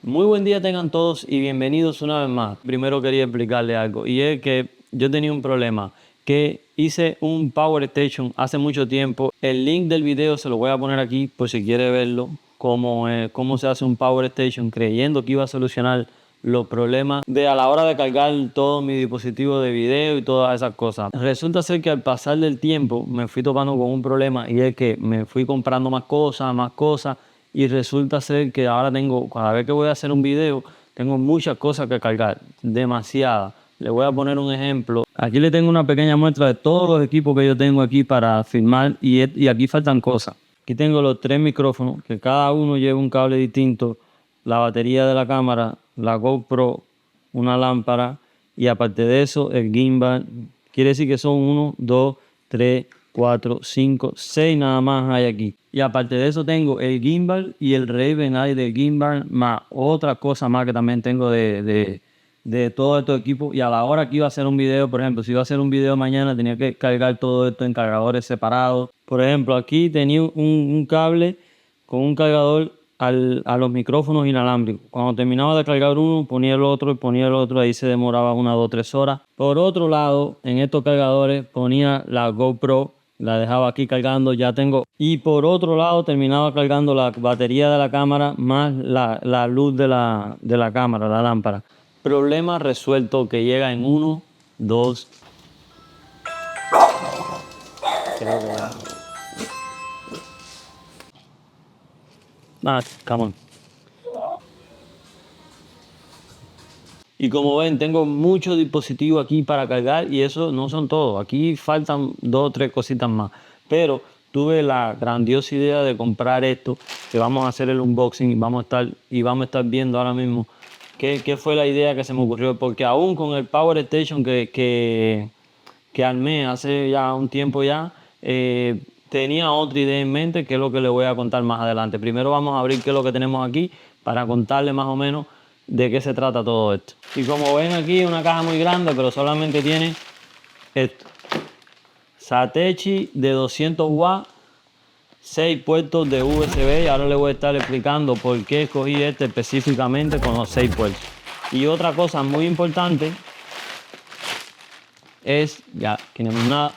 Muy buen día tengan todos y bienvenidos una vez más. Primero quería explicarle algo y es que yo tenía un problema que hice un Power Station hace mucho tiempo. El link del video se lo voy a poner aquí por si quiere verlo, cómo se hace un Power Station, creyendo que iba a solucionar los problemas de a la hora de cargar todo mi dispositivo de video y todas esas cosas. Resulta ser que al pasar del tiempo me fui topando con un problema y es que me fui comprando más cosas y resulta ser que ahora tengo, cada vez que voy a hacer un video, tengo muchas cosas que cargar, demasiadas. Le voy a poner un ejemplo. Aquí le tengo una pequeña muestra de todos los equipos que yo tengo aquí para filmar y aquí faltan cosas. Aquí tengo los 3 micrófonos, que cada uno lleva un cable distinto, la batería de la cámara, la GoPro, una lámpara y aparte de eso el gimbal. Quiere decir que son 1, 2, 3, 4, 5, 6 nada más hay aquí. Y aparte de eso tengo el gimbal y el Raven Eye del gimbal más otra cosa más que también tengo de todo estos equipos. Y a la hora que iba a hacer un video, por ejemplo, si iba a hacer un video mañana tenía que cargar todo esto en cargadores separados. Por ejemplo, aquí tenía un cable con un cargador a los micrófonos inalámbricos. Cuando terminaba de cargar uno, ponía el otro y ponía el otro. Ahí se demoraba 1, 2, 3 horas. Por otro lado, en estos cargadores ponía la GoPro, la dejaba aquí cargando, ya tengo. Y por otro lado terminaba cargando la batería de la cámara más la luz de la cámara, la lámpara. Problema resuelto que llega en 1, 2, creo que ya. Come on. Y como ven, tengo muchos dispositivos aquí para cargar y eso no son todos. Aquí faltan 2 o 3 cositas más. Pero tuve la grandiosa idea de comprar esto, que vamos a hacer el unboxing y vamos a estar viendo ahora mismo qué fue la idea que se me ocurrió. Porque aún con el Power Station que armé hace ya un tiempo ya, tenía otra idea en mente que es lo que le voy a contar más adelante. Primero vamos a abrir qué es lo que tenemos aquí para contarle más o menos de qué se trata todo esto. Y como ven aquí una caja muy grande, pero solamente tiene esto. Satechi de 200 watts, 6 puertos de USB y ahora le voy a estar explicando por qué escogí este específicamente con los 6 puertos. Y otra cosa muy importante es, ya que no es nada,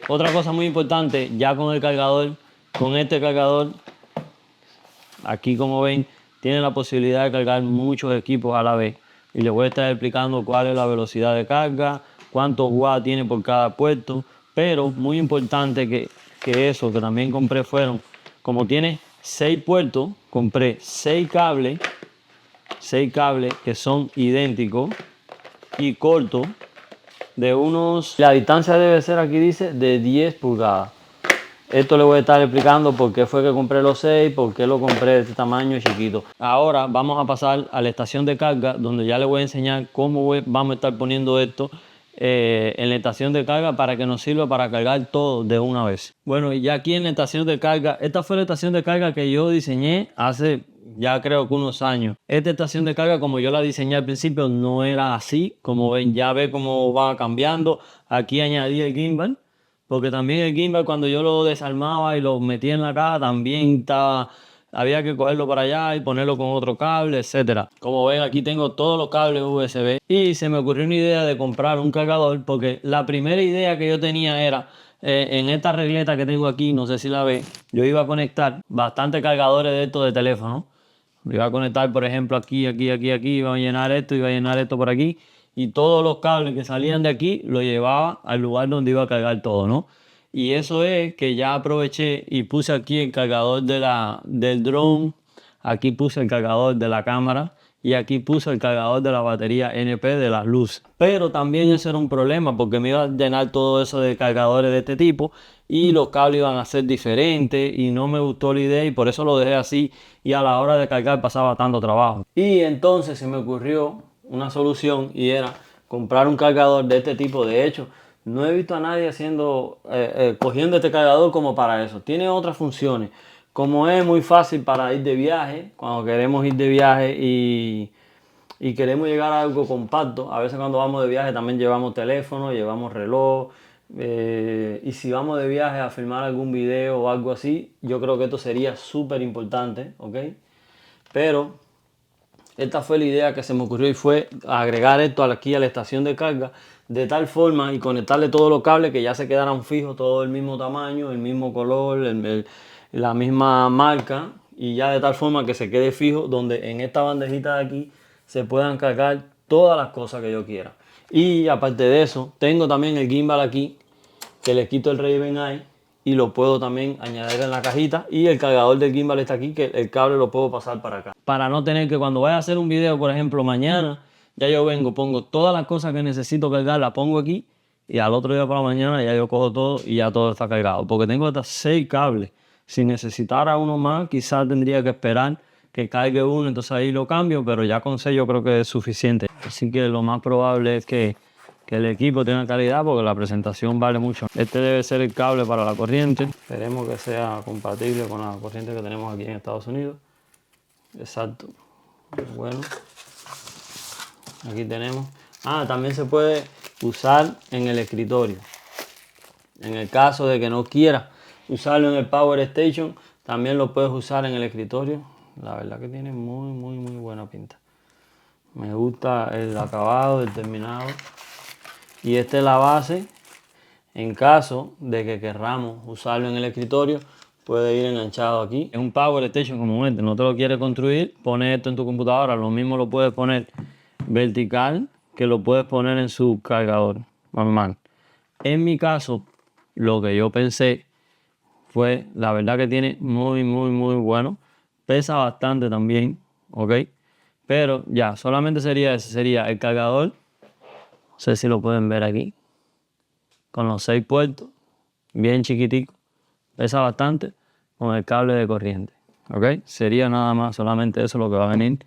otra cosa muy importante ya con el cargador, con este cargador, aquí como ven, tiene la posibilidad de cargar muchos equipos a la vez. Y les voy a estar explicando cuál es la velocidad de carga, cuántos watts tiene por cada puerto. Pero muy importante que eso que también compré fueron, como tiene 6 puertos, compré 6 cables que son idénticos y cortos de unos, la distancia debe ser, aquí dice, de 10 pulgadas. Esto le voy a estar explicando por qué fue que compré los 6, por qué lo compré de este tamaño chiquito. Ahora vamos a pasar a la estación de carga, donde ya le voy a enseñar cómo vamos a estar poniendo esto en la estación de carga para que nos sirva para cargar todo de una vez. Bueno, y ya aquí en la estación de carga, esta fue la estación de carga que yo diseñé hace ya creo que unos años. Esta estación de carga, como yo la diseñé al principio, no era así. Como ven, ya ve cómo va cambiando. Aquí añadí el gimbal, porque también el gimbal cuando yo lo desarmaba y lo metía en la caja también había que cogerlo para allá y ponerlo con otro cable, etcétera. Como ven, aquí tengo todos los cables USB y se me ocurrió una idea de comprar un cargador, porque la primera idea que yo tenía era en esta regleta que tengo aquí, no sé si la ve, yo iba a conectar bastantes cargadores de estos de teléfono. Lo iba a conectar, por ejemplo, aquí, iba a llenar esto por aquí y todos los cables que salían de aquí lo llevaba al lugar donde iba a cargar todo, ¿no? Y eso es que ya aproveché y puse aquí el cargador del drone, aquí puse el cargador de la cámara y aquí puse el cargador de la batería NP de las luces. Pero también eso era un problema porque me iba a llenar todo eso de cargadores de este tipo y los cables iban a ser diferentes y no me gustó la idea y por eso lo dejé así y a la hora de cargar pasaba tanto trabajo. Y entonces se me ocurrió una solución y era comprar un cargador de este tipo. De hecho, no he visto a nadie cogiendo este cargador como para eso. Tiene otras funciones. Como es muy fácil para ir de viaje, cuando queremos ir de viaje y queremos llegar a algo compacto. A veces cuando vamos de viaje también llevamos teléfono, llevamos reloj. Y si vamos de viaje a filmar algún video o algo así, yo creo que esto sería súper importante, ¿ok? Pero esta fue la idea que se me ocurrió y fue agregar esto aquí a la estación de carga de tal forma y conectarle todos los cables que ya se quedaran fijos, todo el mismo tamaño, el mismo color, la misma marca y ya de tal forma que se quede fijo donde en esta bandejita de aquí se puedan cargar todas las cosas que yo quiera. Y aparte de eso, tengo también el gimbal aquí que le quito el Raven Eye y lo puedo también añadir en la cajita y el cargador del gimbal está aquí que el cable lo puedo pasar para acá para no tener que cuando vaya a hacer un video, por ejemplo mañana, ya yo vengo, pongo todas las cosas que necesito cargar, las pongo aquí y al otro día por la mañana ya yo cojo todo y ya todo está cargado porque tengo hasta 6 cables. Si necesitara uno más quizás tendría que esperar que cargue uno, entonces ahí lo cambio, pero ya con 6 yo creo que es suficiente. Así que lo más probable es que el equipo tenga calidad porque la presentación vale mucho. Este debe ser el cable para la corriente. Esperemos que sea compatible con la corriente que tenemos aquí en Estados Unidos. Exacto. Bueno. Aquí tenemos. También se puede usar en el escritorio. En el caso de que no quieras usarlo en el Power Station, también lo puedes usar en el escritorio. La verdad que tiene muy buena pinta. Me gusta el acabado, el terminado. Y esta es la base. En caso de que querramos usarlo en el escritorio, puede ir enganchado aquí. Es un Power Station como este, no te lo quieres construir, pones esto en tu computadora. Lo mismo lo puedes poner vertical que lo puedes poner en su cargador normal. En mi caso, lo que yo pensé fue, la verdad que tiene muy bueno. Pesa bastante también, ¿ok? Pero ya, solamente sería ese, sería el cargador. No sé si lo pueden ver aquí. Con los 6 puertos, bien chiquitico. Pesa bastante con el cable de corriente, ¿ok? Sería nada más solamente eso lo que va a venir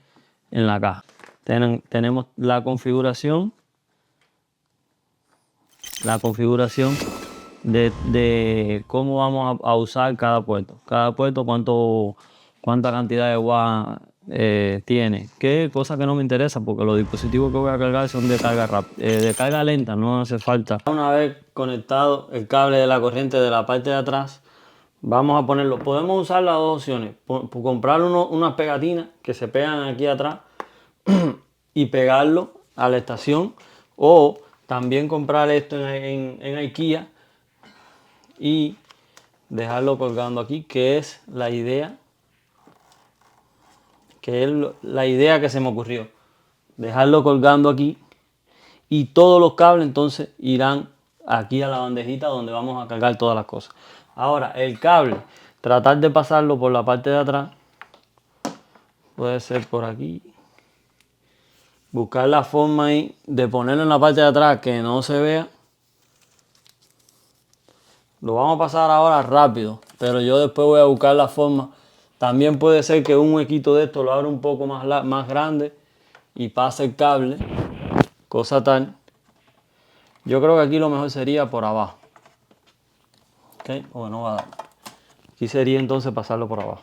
en la caja. Tenemos la configuración de cómo vamos a usar cada puerto. Cada puerto cuánta cantidad de watt tiene. Qué cosa que no me interesa porque los dispositivos que voy a cargar son de carga lenta, no hace falta. Una vez conectado el cable de la corriente de la parte de atrás, vamos a ponerlo. Podemos usar las dos opciones. Comprar unas pegatinas que se pegan aquí atrás y pegarlo a la estación, o también comprar esto en IKEA y dejarlo colgando aquí, que es la idea que se me ocurrió. Dejarlo colgando aquí y todos los cables entonces irán aquí a la bandejita donde vamos a cargar todas las cosas. Ahora el cable, tratar de pasarlo por la parte de atrás, puede ser por aquí. Buscar la forma ahí de ponerlo en la parte de atrás que no se vea. Lo vamos a pasar ahora rápido, pero yo después voy a buscar la forma. También puede ser que un huequito de esto lo abra un poco más grande y pase el cable, cosa tal. Yo creo que aquí lo mejor sería por abajo. ¿Ok? O no va a dar. Aquí sería entonces pasarlo por abajo.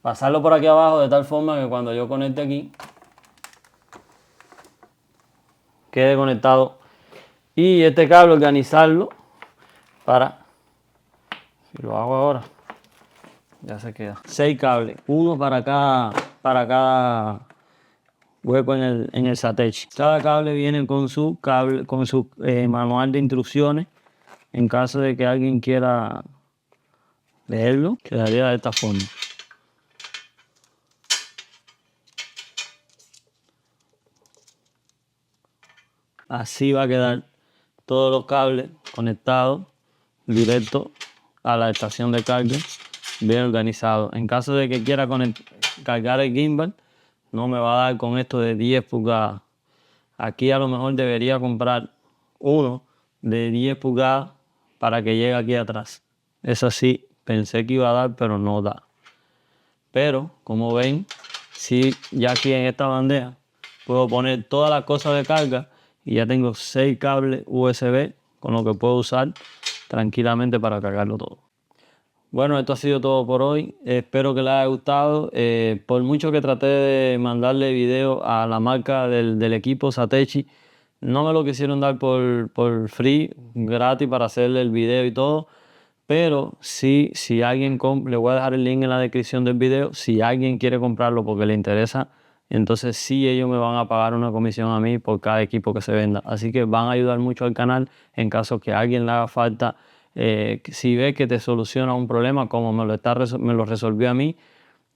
Pasarlo por aquí abajo de tal forma que cuando yo conecte aquí, quede conectado. Y este cable organizarlo para, si lo hago ahora, ya se queda. 6 cables, uno para cada hueco en el Satechi. Cada cable viene con su manual de instrucciones. En caso de que alguien quiera leerlo, quedaría de esta forma. Así va a quedar todos los cables conectados directo a la estación de carga, bien organizado. En caso de que quiera cargar el gimbal, no me va a dar con esto de 10 pulgadas. Aquí a lo mejor debería comprar uno de 10 pulgadas para que llegue aquí atrás. Eso sí, pensé que iba a dar, pero no da. Pero, como ven, sí, ya aquí en esta bandeja puedo poner todas las cosas de carga y ya tengo 6 cables USB con lo que puedo usar tranquilamente para cargarlo todo. Bueno, esto ha sido todo por hoy. Espero que les haya gustado. Por mucho que traté de mandarle video a la marca del equipo Satechi, no me lo quisieron dar por free, gratis para hacerle el video y todo. Pero sí, si alguien le voy a dejar el link en la descripción del video. Si alguien quiere comprarlo porque le interesa Entonces sí, ellos me van a pagar una comisión a mí por cada equipo que se venda. Así que van a ayudar mucho al canal en caso que a alguien le haga falta. Si ve que te soluciona un problema como me lo resolvió a mí,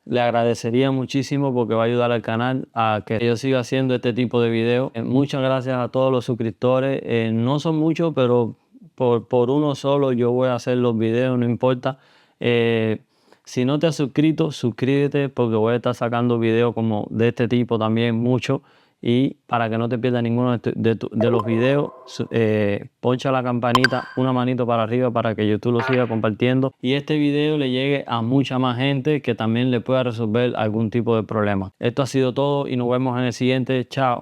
le agradecería muchísimo porque va a ayudar al canal a que yo siga haciendo este tipo de videos. Muchas gracias a todos los suscriptores. No son muchos, pero por uno solo yo voy a hacer los videos, no importa. Si no te has suscrito, suscríbete porque voy a estar sacando videos como de este tipo también mucho. Y para que no te pierdas ninguno de los videos, poncha la campanita, una manito para arriba para que YouTube lo siga compartiendo y este video le llegue a mucha más gente que también le pueda resolver algún tipo de problema. Esto ha sido todo y nos vemos en el siguiente. Chao.